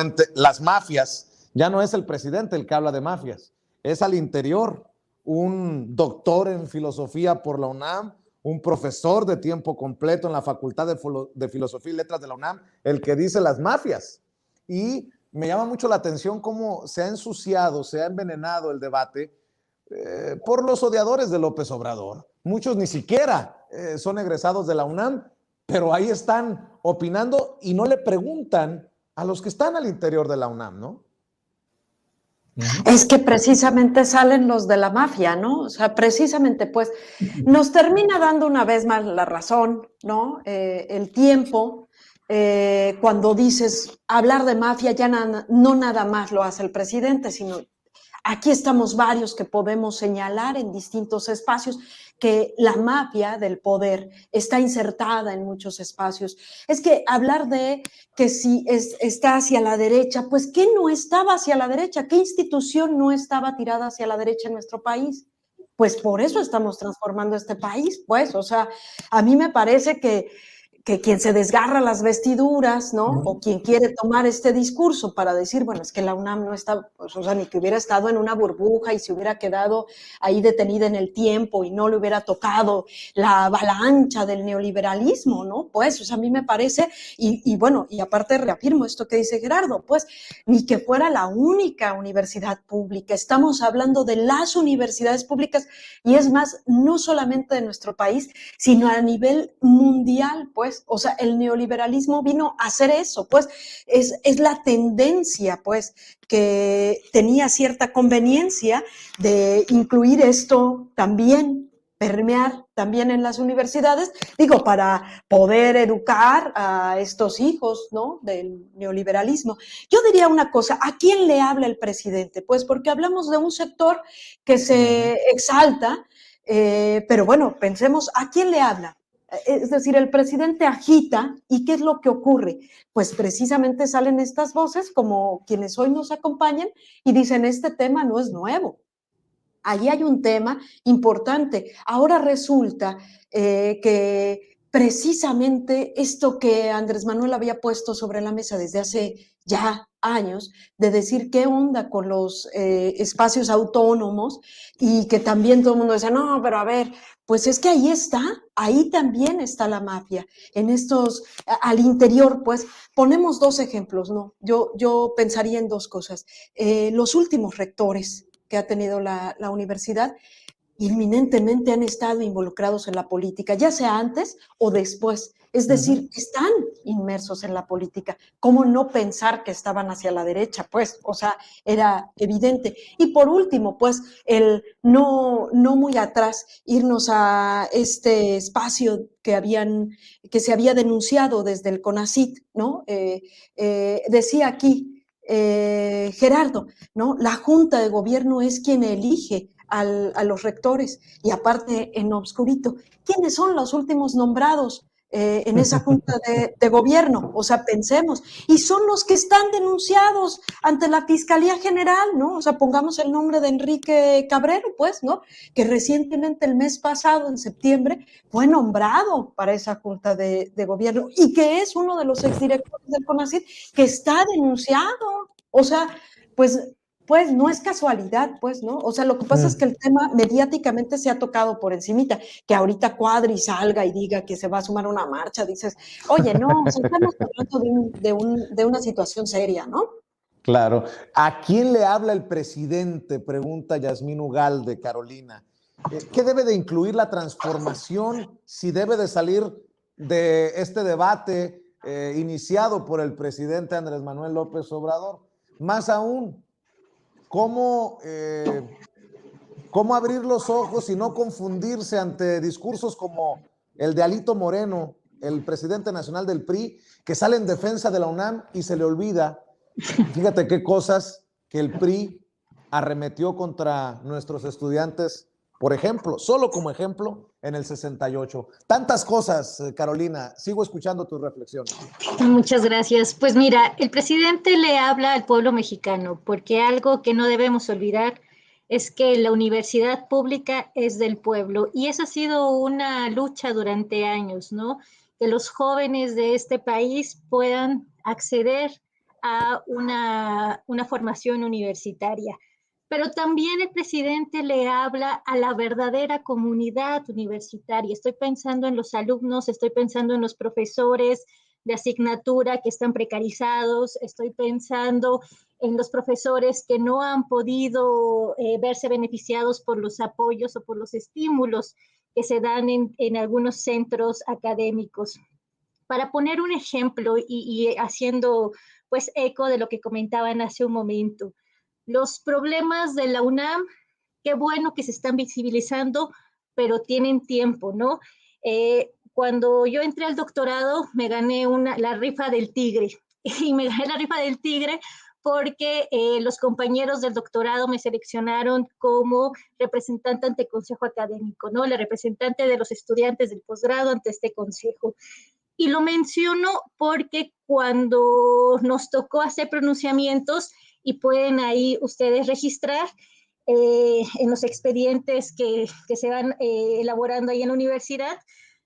ante las mafias, ya no es el presidente el que habla de mafias, es al interior un doctor en filosofía por la UNAM, un profesor de tiempo completo en la Facultad de Filosofía y Letras de la UNAM, el que dice las mafias. Y me llama mucho la atención cómo se ha ensuciado, se ha envenenado el debate por los odiadores de López Obrador. Muchos ni siquiera son egresados de la UNAM, pero ahí están opinando y no le preguntan a los que están al interior de la UNAM, ¿no? Es que precisamente salen los de la mafia, ¿no? O sea, precisamente, pues, nos termina dando una vez más la razón, ¿no? El tiempo, cuando dices hablar de mafia, ya no nada más lo hace el presidente, sino aquí estamos varios que podemos señalar en distintos espacios que la mafia del poder está insertada en muchos espacios. Es que hablar de que si está hacia la derecha, pues ¿qué no estaba hacia la derecha? ¿Qué institución no estaba tirada hacia la derecha en nuestro país? Pues por eso estamos transformando este país, pues, o sea, a mí me parece que quien se desgarra las vestiduras, ¿no? O quien quiere tomar este discurso para decir, bueno, es que la UNAM no está, pues, o sea, ni que hubiera estado en una burbuja y se hubiera quedado ahí detenida en el tiempo y no le hubiera tocado la avalancha del neoliberalismo, ¿no? Pues, o sea, a mí me parece, y bueno, y aparte reafirmo esto que dice Gerardo, pues, ni que fuera la única universidad pública, estamos hablando de las universidades públicas y es más, no solamente de nuestro país, sino a nivel mundial, pues, o sea, el neoliberalismo vino a hacer eso, pues, es la tendencia, pues, que tenía cierta conveniencia de incluir esto también, permear también en las universidades, digo, para poder educar a estos hijos, ¿no?, del neoliberalismo. Yo diría una cosa, ¿a quién le habla el presidente? Pues porque hablamos de un sector que se exalta, pero bueno, pensemos, ¿a quién le habla? Es decir, el presidente agita, ¿y qué es lo que ocurre? Pues precisamente salen estas voces como quienes hoy nos acompañan y dicen, este tema no es nuevo. Allí hay un tema importante. Ahora resulta que precisamente esto que Andrés Manuel había puesto sobre la mesa desde hace ya años, de decir qué onda con los espacios autónomos y que también todo el mundo dice, no, pero a ver, pues es que ahí está, ahí también está la mafia, en estos, al interior, pues, ponemos dos ejemplos, ¿no? Yo pensaría en dos cosas. Los últimos rectores que ha tenido la universidad, inminentemente han estado involucrados en la política, ya sea antes o después. Es decir, están inmersos en la política. ¿Cómo no pensar que estaban hacia la derecha? Pues, o sea, era evidente. Y por último, pues, el no muy atrás, irnos a este espacio que se había denunciado desde el CONACYT, ¿no? Decía aquí Gerardo, ¿no? La Junta de Gobierno es quien elige a los rectores y aparte en obscurito, ¿quiénes son los últimos nombrados en esa junta de gobierno? O sea, pensemos, y son los que están denunciados ante la Fiscalía General, ¿no? O sea, pongamos el nombre de Enrique Cabrero, pues, ¿no? Que recientemente el mes pasado, en septiembre, fue nombrado para esa junta de gobierno y que es uno de los exdirectores del CONACYT que está denunciado. O sea, pues no es casualidad, pues, ¿no? O sea, lo que pasa es que el tema mediáticamente se ha tocado por encimita, que ahorita Cuadri salga y diga que se va a sumar a una marcha, dices, oye, no, o sea, estamos hablando de una situación seria, ¿no? Claro. ¿A quién le habla el presidente? Pregunta Yasmín Ugalde, Carolina. ¿Qué debe de incluir la transformación si debe de salir de este debate iniciado por el presidente Andrés Manuel López Obrador? Más aún, ¿cómo abrir los ojos y no confundirse ante discursos como el de Alito Moreno, el presidente nacional del PRI, que sale en defensa de la UNAM y se le olvida, fíjate qué cosas, que el PRI arremetió contra nuestros estudiantes, por ejemplo, solo como ejemplo, en el 68. Tantas cosas, Carolina, sigo escuchando tus reflexiones. Muchas gracias. Pues mira, el presidente le habla al pueblo mexicano, porque algo que no debemos olvidar es que la universidad pública es del pueblo y esa ha sido una lucha durante años, ¿no? Que los jóvenes de este país puedan acceder a una formación universitaria. Pero también el presidente le habla a la verdadera comunidad universitaria. Estoy pensando en los alumnos, estoy pensando en los profesores de asignatura que están precarizados, estoy pensando en los profesores que no han podido verse beneficiados por los apoyos o por los estímulos que se dan en algunos centros académicos. Para poner un ejemplo y haciendo pues eco de lo que comentaban hace un momento, los problemas de la UNAM, qué bueno que se están visibilizando, pero tienen tiempo, ¿no? Cuando yo entré al doctorado, me gané la rifa del tigre. Y me gané la rifa del tigre porque los compañeros del doctorado me seleccionaron como representante ante el consejo académico, ¿no? La representante de los estudiantes del posgrado ante este consejo. Y lo menciono porque cuando nos tocó hacer pronunciamientos, y pueden ahí ustedes registrar en los expedientes que se van elaborando ahí en la universidad,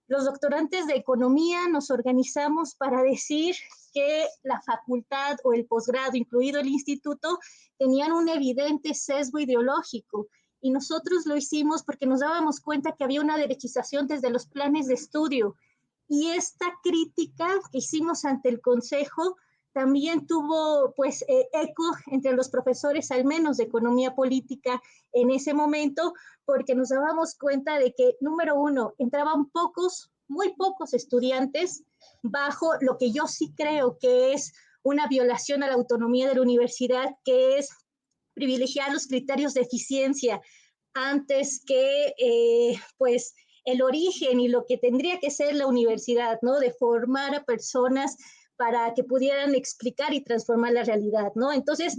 los doctorantes de economía nos organizamos para decir que la facultad o el posgrado, incluido el instituto, tenían un evidente sesgo ideológico. Y nosotros lo hicimos porque nos dábamos cuenta que había una derechización desde los planes de estudio. Y esta crítica que hicimos ante el Consejo también tuvo pues eco entre los profesores, al menos de economía política en ese momento, porque nos dábamos cuenta de que, número uno, entraban muy pocos estudiantes bajo lo que yo sí creo que es una violación a la autonomía de la universidad, que es privilegiar los criterios de eficiencia antes que pues el origen y lo que tendría que ser la universidad, ¿no? De formar a personas para que pudieran explicar y transformar la realidad, ¿no? Entonces,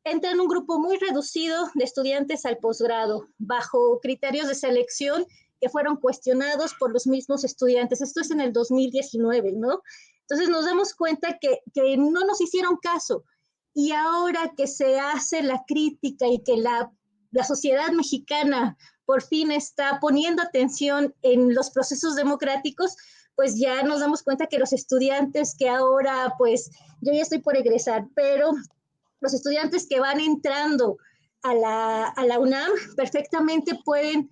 entra en un grupo muy reducido de estudiantes al posgrado, bajo criterios de selección que fueron cuestionados por los mismos estudiantes. Esto es en el 2019, ¿no? Entonces nos damos cuenta que no nos hicieron caso. Y ahora que se hace la crítica y que la sociedad mexicana por fin está poniendo atención en los procesos democráticos, pues ya nos damos cuenta que los estudiantes que ahora, pues yo ya estoy por egresar, pero los estudiantes que van entrando a la UNAM perfectamente pueden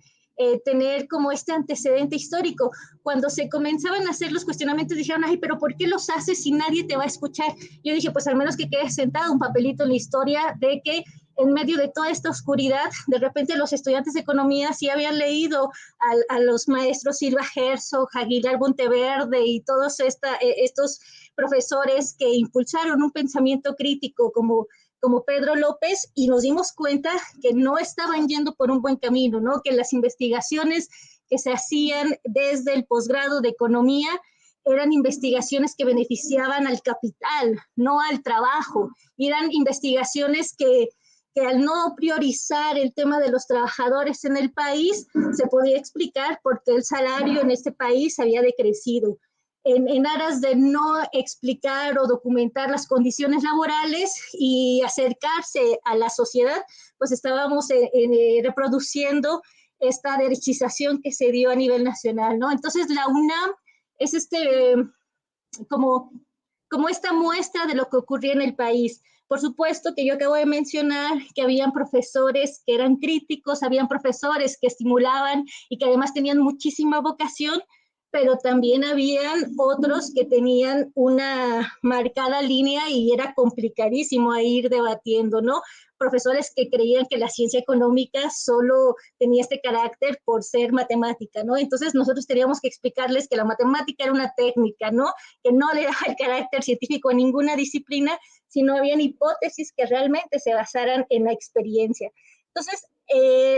tener como este antecedente histórico. Cuando se comenzaban a hacer los cuestionamientos, dijeron, ay, pero ¿por qué los haces si nadie te va a escuchar? Yo dije, pues al menos que quede sentado un papelito en la historia de que en medio de toda esta oscuridad, de repente los estudiantes de economía sí habían leído a los maestros Silva Herzog, Aguilar Monteverde y todos estos profesores que impulsaron un pensamiento crítico como Pedro López, y nos dimos cuenta que no estaban yendo por un buen camino, ¿no? Que las investigaciones que se hacían desde el posgrado de economía eran investigaciones que beneficiaban al capital, no al trabajo. Y eran investigaciones que al no priorizar el tema de los trabajadores en el país, se podía explicar por qué el salario en este país había decrecido. En aras de no explicar o documentar las condiciones laborales y acercarse a la sociedad, pues estábamos reproduciendo esta derechización que se dio a nivel nacional, ¿no? Entonces la UNAM es como esta muestra de lo que ocurría en el país. Por supuesto que yo acabo de mencionar que habían profesores que eran críticos, habían profesores que estimulaban y que además tenían muchísima vocación, pero también habían otros que tenían una marcada línea y era complicadísimo ir debatiendo, ¿no? Profesores que creían que la ciencia económica solo tenía este carácter por ser matemática, ¿no? Entonces nosotros teníamos que explicarles que la matemática era una técnica, ¿no? Que no le daba el carácter científico a ninguna disciplina, sino habían hipótesis que realmente se basaran en la experiencia. Entonces,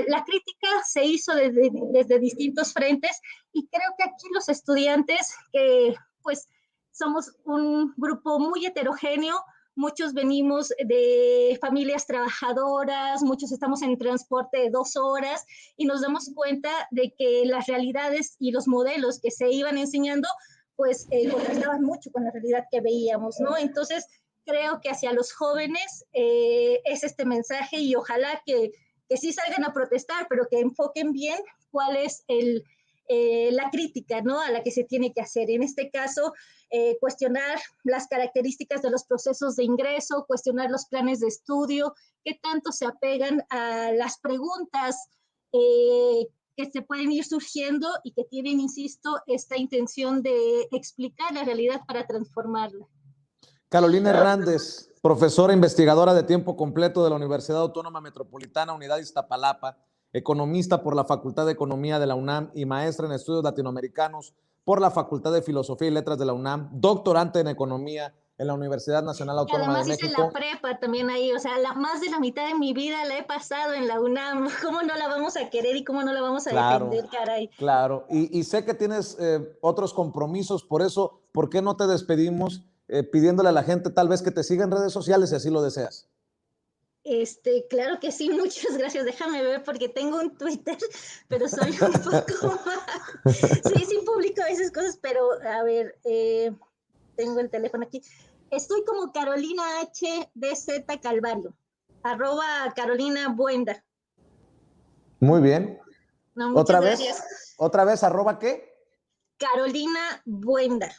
la crítica se hizo desde distintos frentes y creo que aquí los estudiantes, que pues somos un grupo muy heterogéneo, muchos venimos de familias trabajadoras, muchos estamos en transporte de 2 horas y nos damos cuenta de que las realidades y los modelos que se iban enseñando pues contrastaban mucho con la realidad que veíamos, ¿no? Entonces creo que hacia los jóvenes es este mensaje y ojalá que sí salgan a protestar, pero que enfoquen bien cuál es la crítica, ¿no? A la que se tiene que hacer. En este caso, cuestionar las características de los procesos de ingreso, cuestionar los planes de estudio, qué tanto se apegan a las preguntas que se pueden ir surgiendo y que tienen, insisto, esta intención de explicar la realidad para transformarla. Carolina Hernández, profesora investigadora de tiempo completo de la Universidad Autónoma Metropolitana, Unidad Iztapalapa, economista por la Facultad de Economía de la UNAM y maestra en estudios latinoamericanos por la Facultad de Filosofía y Letras de la UNAM, doctorante en economía en la Universidad Nacional Y Autónoma de además hice México. la prepa también ahí, o sea, más de la mitad de mi vida la he pasado en la UNAM. ¿Cómo no la vamos a querer y cómo no la vamos a defender, caray? Claro, y sé que tienes otros compromisos, por eso, ¿por qué no te despedimos pidiéndole a la gente tal vez que te siga en redes sociales si así lo deseas? Claro que sí, muchas gracias. Déjame ver porque tengo un Twitter, pero soy un poco mal. Sí, sí publico esas cosas, pero a ver, tengo el teléfono aquí. Estoy como Carolina HDZ Calvario, @ Buenda. Muy bien. No, muchas gracias. ¿Otra vez, arroba qué? Carolina Buenda.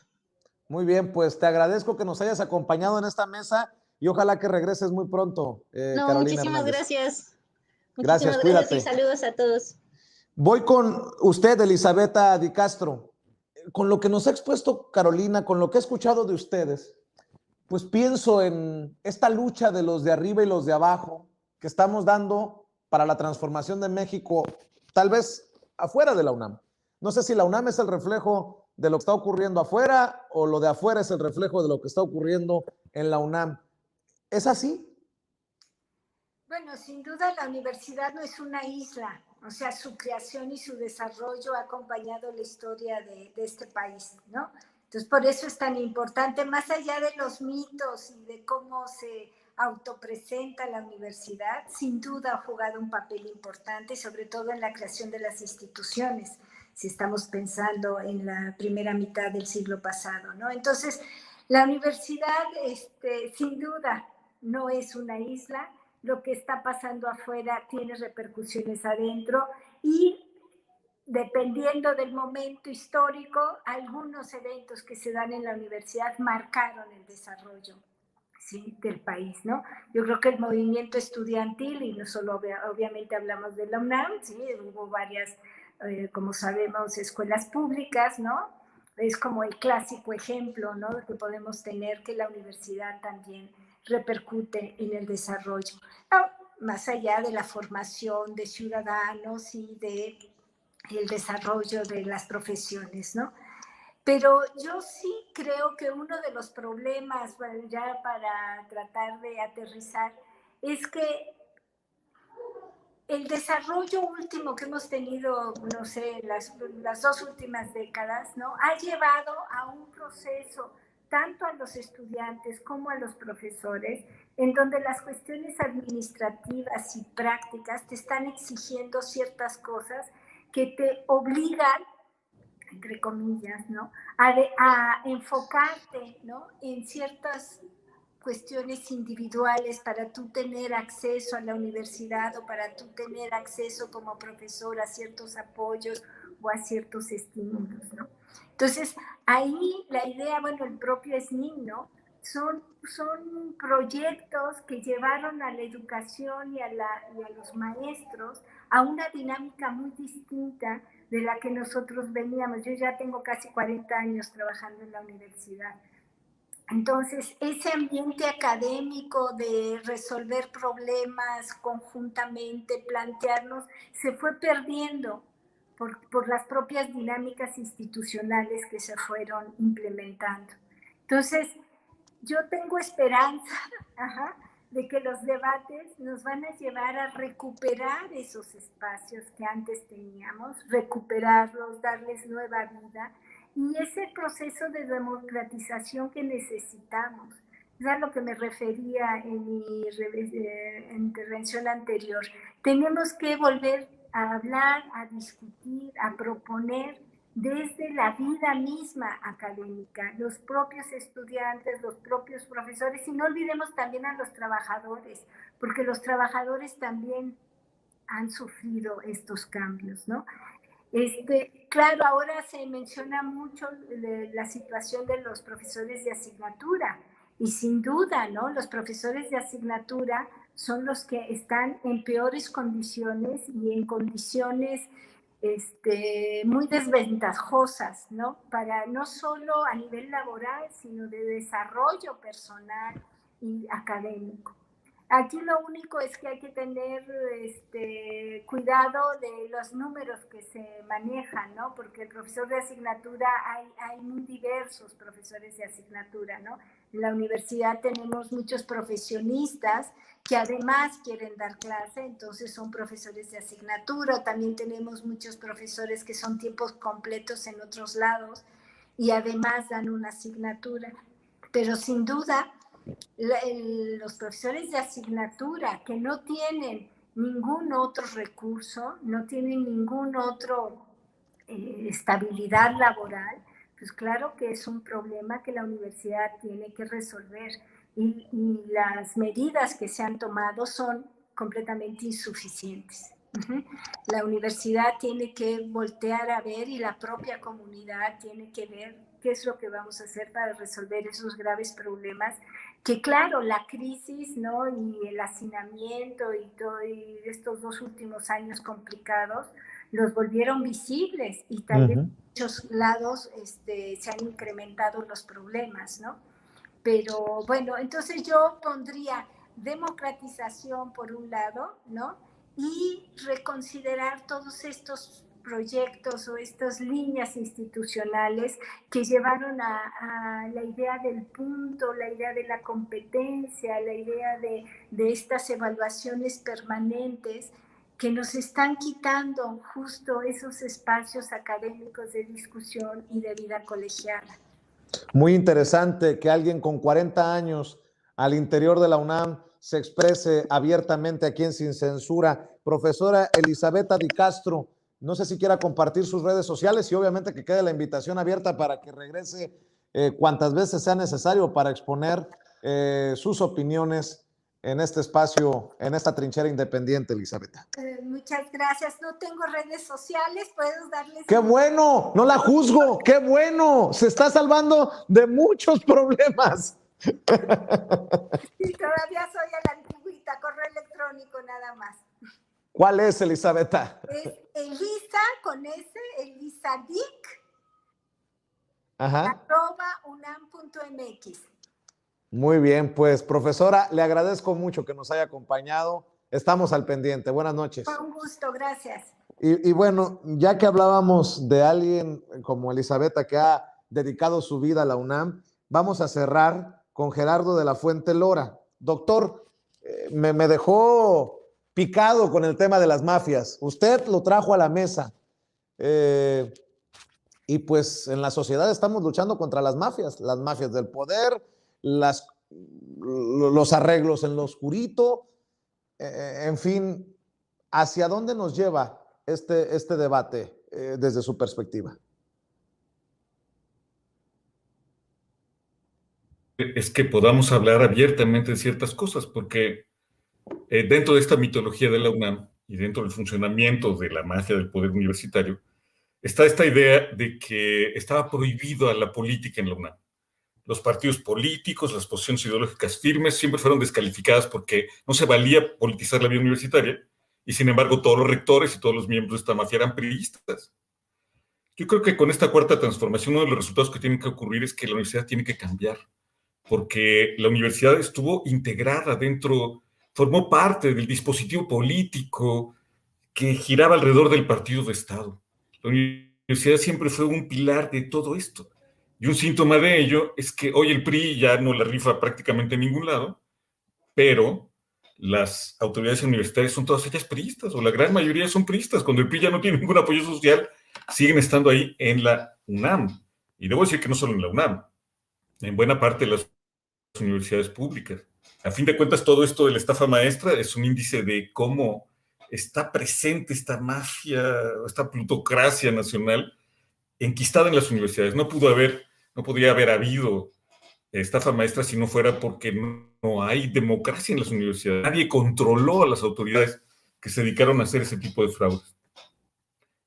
Muy bien, pues te agradezco que nos hayas acompañado en esta mesa y ojalá que regreses muy pronto, No, Carolina muchísimas Hernández. gracias. Gracias, Muchísimas gracias y cuídate. saludos a todos. Voy con usted, Elisabetta Di Castro. Con lo que nos ha expuesto Carolina, con lo que he escuchado de ustedes, pues pienso en esta lucha de los de arriba y los de abajo que estamos dando para la transformación de México, tal vez afuera de la UNAM. No sé si la UNAM es el reflejo de lo que está ocurriendo afuera o lo de afuera es el reflejo de lo que está ocurriendo en la UNAM. ¿Es así? Bueno, sin duda la universidad no es una isla, o sea, su creación y su desarrollo ha acompañado la historia de este país, ¿no? Entonces, por eso es tan importante, más allá de los mitos y de cómo se autopresenta la universidad, sin duda ha jugado un papel importante, sobre todo en la creación de las instituciones, si estamos pensando en la primera mitad del siglo pasado, ¿no? Entonces, la universidad, sin duda, no es una isla. Lo que está pasando afuera tiene repercusiones adentro y dependiendo del momento histórico, algunos eventos que se dan en la universidad marcaron el desarrollo, ¿sí?, del país, ¿no? Yo creo que el movimiento estudiantil, y no solo obviamente hablamos de la UNAM, ¿sí?, hubo varias, como sabemos, escuelas públicas, ¿no? Es como el clásico ejemplo, ¿no?, que podemos tener, que la universidad también repercute en el desarrollo, ¿no?, más allá de la formación de ciudadanos y de el desarrollo de las profesiones, ¿no? Pero yo sí creo que uno de los problemas, bueno, ya para tratar de aterrizar, es que el desarrollo último que hemos tenido, no sé, las 2 últimas décadas, ¿no?, ha llevado a un proceso tanto a los estudiantes como a los profesores, en donde las cuestiones administrativas y prácticas te están exigiendo ciertas cosas que te obligan, entre comillas, ¿no?, a enfocarte, ¿no?, en ciertas cuestiones individuales para tú tener acceso a la universidad o para tú tener acceso como profesor a ciertos apoyos o a ciertos estímulos, ¿no? Entonces, ahí la idea, bueno, el propio SNIM, ¿no?, son proyectos que llevaron a la educación y a los maestros a una dinámica muy distinta de la que nosotros veníamos. Yo ya tengo casi 40 años trabajando en la universidad. Entonces, ese ambiente académico de resolver problemas conjuntamente, plantearnos, se fue perdiendo por las propias dinámicas institucionales que se fueron implementando. Entonces, yo tengo esperanza de que los debates nos van a llevar a recuperar esos espacios que antes teníamos, recuperarlos, darles nueva vida, y ese proceso de democratización que necesitamos. Es a lo que me refería en mi intervención anterior. Tenemos que volver a hablar, a discutir, a proponer desde la vida misma académica, los propios estudiantes, los propios profesores, y no olvidemos también a los trabajadores, porque los trabajadores también han sufrido estos cambios, ¿no? Claro, ahora se menciona mucho la situación de los profesores de asignatura y sin duda, ¿no? Los profesores de asignatura son los que están en peores condiciones y en condiciones muy desventajosas, ¿no? Para no solo a nivel laboral, sino de desarrollo personal y académico. Aquí lo único es que hay que tener cuidado de los números que se manejan, ¿no? Porque el profesor de asignatura, hay muy diversos profesores de asignatura, ¿no? En la universidad tenemos muchos profesionistas que además quieren dar clase, entonces son profesores de asignatura. También tenemos muchos profesores que son tiempos completos en otros lados y además dan una asignatura. Pero sin duda, los profesores de asignatura que no tienen ningún otro recurso, no tienen ningún otro estabilidad laboral, pues claro que es un problema que la universidad tiene que resolver y las medidas que se han tomado son completamente insuficientes. La universidad tiene que voltear a ver y la propia comunidad tiene que ver qué es lo que vamos a hacer para resolver esos graves problemas que, claro, la crisis, ¿no? Y el hacinamiento y estos 2 últimos años complicados los volvieron visibles y también en muchos lados se han incrementado los problemas, ¿no? Pero bueno, entonces yo pondría democratización por un lado, ¿no? Y reconsiderar todos estos proyectos o estas líneas institucionales que llevaron a la idea del punto, la idea de la competencia, la idea de estas evaluaciones permanentes que nos están quitando justo esos espacios académicos de discusión y de vida colegiada. Muy interesante que alguien con 40 años al interior de la UNAM se exprese abiertamente aquí en Sin Censura. Profesora Elisabetta Di Castro, no sé si quiera compartir sus redes sociales y obviamente que quede la invitación abierta para que regrese cuantas veces sea necesario para exponer sus opiniones en este espacio, en esta trinchera independiente, Elisabetta. Muchas gracias. No tengo redes sociales, puedo darles... ¡Qué bueno! No la juzgo. ¡Qué bueno! Se está salvando de muchos problemas. Sí, todavía soy a la antigüita, correo electrónico nada más. ¿Cuál es, Elisabetta? Es Elisa con S, Elisadic, Ajá. @unam.mx. Muy bien, pues profesora, le agradezco mucho que nos haya acompañado. Estamos al pendiente. Buenas noches. Fue un gusto, gracias. Y bueno, ya que hablábamos de alguien como Elisabetta que ha dedicado su vida a la UNAM, vamos a cerrar con Gerardo de la Fuente Lora. Doctor, me dejó picado con el tema de las mafias. Usted lo trajo a la mesa. Y pues en la sociedad estamos luchando contra las mafias del poder, los arreglos en lo oscurito, en fin, ¿hacia dónde nos lleva este debate desde su perspectiva? Es que podamos hablar abiertamente de ciertas cosas, porque dentro de esta mitología de la UNAM y dentro del funcionamiento de la mafia del poder universitario, está esta idea de que estaba prohibido a la política en la UNAM. Los partidos políticos, las posiciones ideológicas firmes siempre fueron descalificadas porque no se valía politizar la vida universitaria y sin embargo todos los rectores y todos los miembros de esta mafia eran priistas. Yo creo que con esta cuarta transformación uno de los resultados que tienen que ocurrir es que la universidad tiene que cambiar, porque la universidad estuvo integrada dentro, formó parte del dispositivo político que giraba alrededor del partido de Estado. La universidad siempre fue un pilar de todo esto. Y un síntoma de ello es que hoy el PRI ya no la rifa prácticamente en ningún lado, pero las autoridades universitarias son todas ellas priistas, o la gran mayoría son priistas. Cuando el PRI ya no tiene ningún apoyo social, siguen estando ahí en la UNAM. Y debo decir que no solo en la UNAM, en buena parte de las universidades públicas. A fin de cuentas, todo esto de la estafa maestra es un índice de cómo está presente esta mafia, esta plutocracia nacional enquistada en las universidades. No podría haber habido estafa maestra si no fuera porque no hay democracia en las universidades. Nadie controló a las autoridades que se dedicaron a hacer ese tipo de fraudes.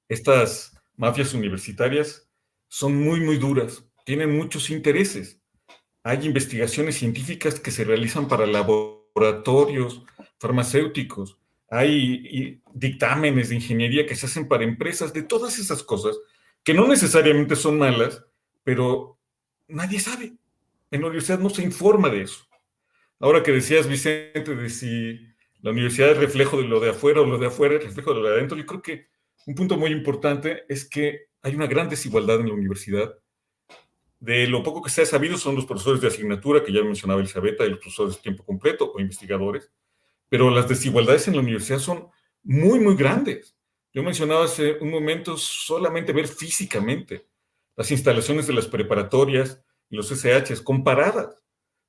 Estas mafias universitarias son muy, muy duras, tienen muchos intereses. Hay investigaciones científicas que se realizan para laboratorios farmacéuticos, hay dictámenes de ingeniería que se hacen para empresas, de todas esas cosas, que no necesariamente son malas, pero nadie sabe. En la universidad no se informa de eso. Ahora que decías, Vicente, de si la universidad es reflejo de lo de afuera o lo de afuera es reflejo de lo de adentro, yo creo que un punto muy importante es que hay una gran desigualdad en la universidad. De lo poco que se ha sabido son los profesores de asignatura, que ya mencionaba Elizabeth, y los profesores de tiempo completo o investigadores, pero las desigualdades en la universidad son muy, muy grandes. Yo mencionaba hace un momento solamente ver físicamente las instalaciones de las preparatorias y los SHs comparadas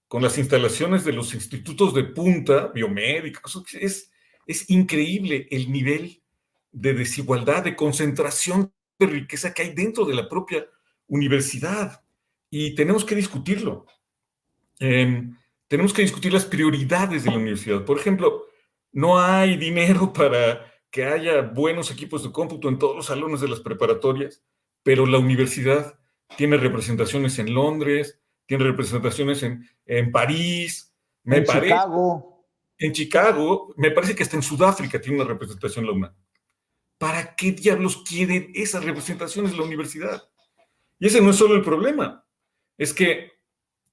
con las instalaciones de los institutos de punta, biomédicos. Es increíble el nivel de desigualdad, de concentración de riqueza que hay dentro de la propia universidad. Y tenemos que discutirlo. Tenemos que discutir las prioridades de la universidad. Por ejemplo, no hay dinero para que haya buenos equipos de cómputo en todos los salones de las preparatorias, pero la universidad tiene representaciones en Londres, tiene representaciones en París, Chicago. En Chicago, me parece que hasta en Sudáfrica tiene una representación la UNAM. ¿Para qué diablos quieren esas representaciones la universidad? Y ese no es solo el problema. Es que,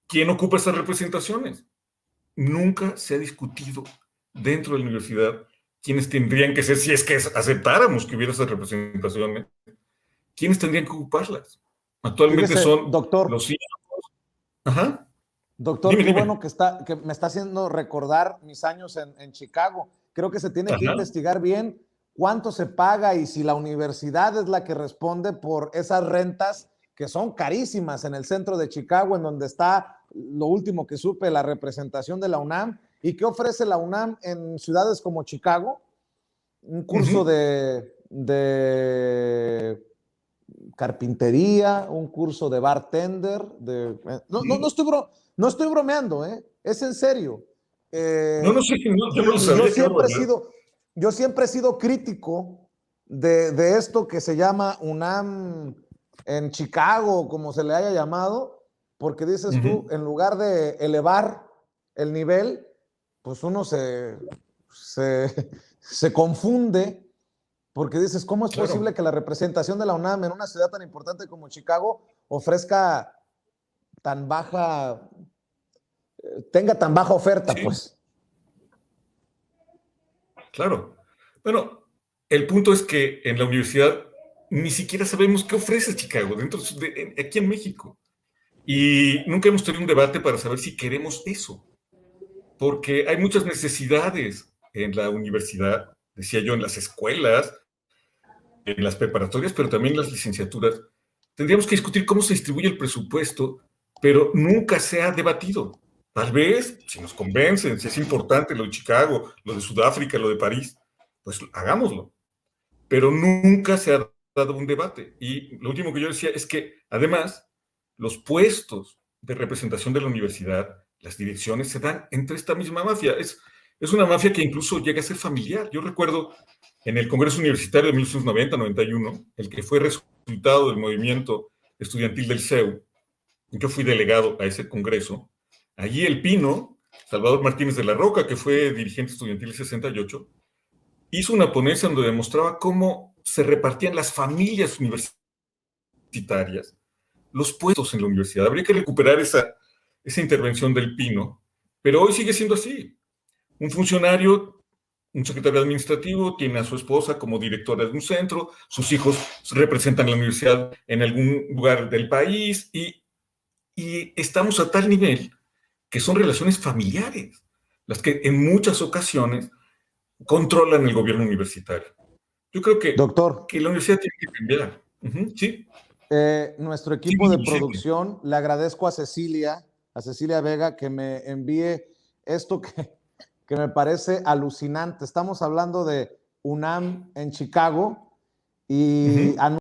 ¿quién ocupa esas representaciones? Nunca se ha discutido dentro de la universidad quiénes tendrían que ser, si es que aceptáramos que hubiera esas representaciones, quiénes tendrían que ocuparlas. Actualmente Fíjese, son doctor, los hijos. Ajá. Doctor, Dime, qué dime. bueno que me está haciendo recordar mis años en Chicago. Creo que se tiene que investigar bien cuánto se paga y si la universidad es la que responde por esas rentas que son carísimas en el centro de Chicago, en donde está, lo último que supe, la representación de la UNAM. ¿Y qué ofrece la UNAM en ciudades como Chicago? Un curso de carpintería, un curso de bartender. No estoy bromeando, es en serio. No sé, yo no lo sabía. Yo siempre he sido crítico de esto que se llama UNAM en Chicago, como se le haya llamado, porque dices tú, en lugar de elevar el nivel, pues uno se confunde, porque dices, ¿cómo es posible que la representación de la UNAM en una ciudad tan importante como Chicago ofrezca tan baja, tenga tan baja oferta, pues? Claro. Bueno, el punto es que en la universidad ni siquiera sabemos qué ofrece Chicago aquí en México. Y nunca hemos tenido un debate para saber si queremos eso. Porque hay muchas necesidades en la universidad, decía yo, en las escuelas, en las preparatorias, pero también en las licenciaturas. Tendríamos que discutir cómo se distribuye el presupuesto, pero nunca se ha debatido. Tal vez, si nos convencen, si es importante lo de Chicago, lo de Sudáfrica, lo de París, pues hagámoslo. Pero nunca se ha dado un debate. Y lo último que yo decía es que, además, los puestos de representación de la universidad, las direcciones, se dan entre esta misma mafia. Es una mafia que incluso llega a ser familiar. Yo recuerdo en el Congreso Universitario de 1990-91, el que fue resultado del movimiento estudiantil del CEU, yo fui delegado a ese congreso. Allí el Pino, Salvador Martínez de la Roca, que fue dirigente estudiantil en 68, hizo una ponencia donde demostraba cómo se repartían las familias universitarias los puestos en la universidad. Habría que recuperar esa intervención del Pino, pero hoy sigue siendo así. Un funcionario, un secretario administrativo, tiene a su esposa como directora de un centro, sus hijos representan la universidad en algún lugar del país y estamos a tal nivel que son relaciones familiares las que en muchas ocasiones controlan el gobierno universitario. Yo creo que, doctor, que la universidad tiene que cambiar. ¿Sí? Nuestro equipo de producción, le agradezco a Cecilia Vega, que me envíe esto que me parece alucinante. Estamos hablando de UNAM en Chicago y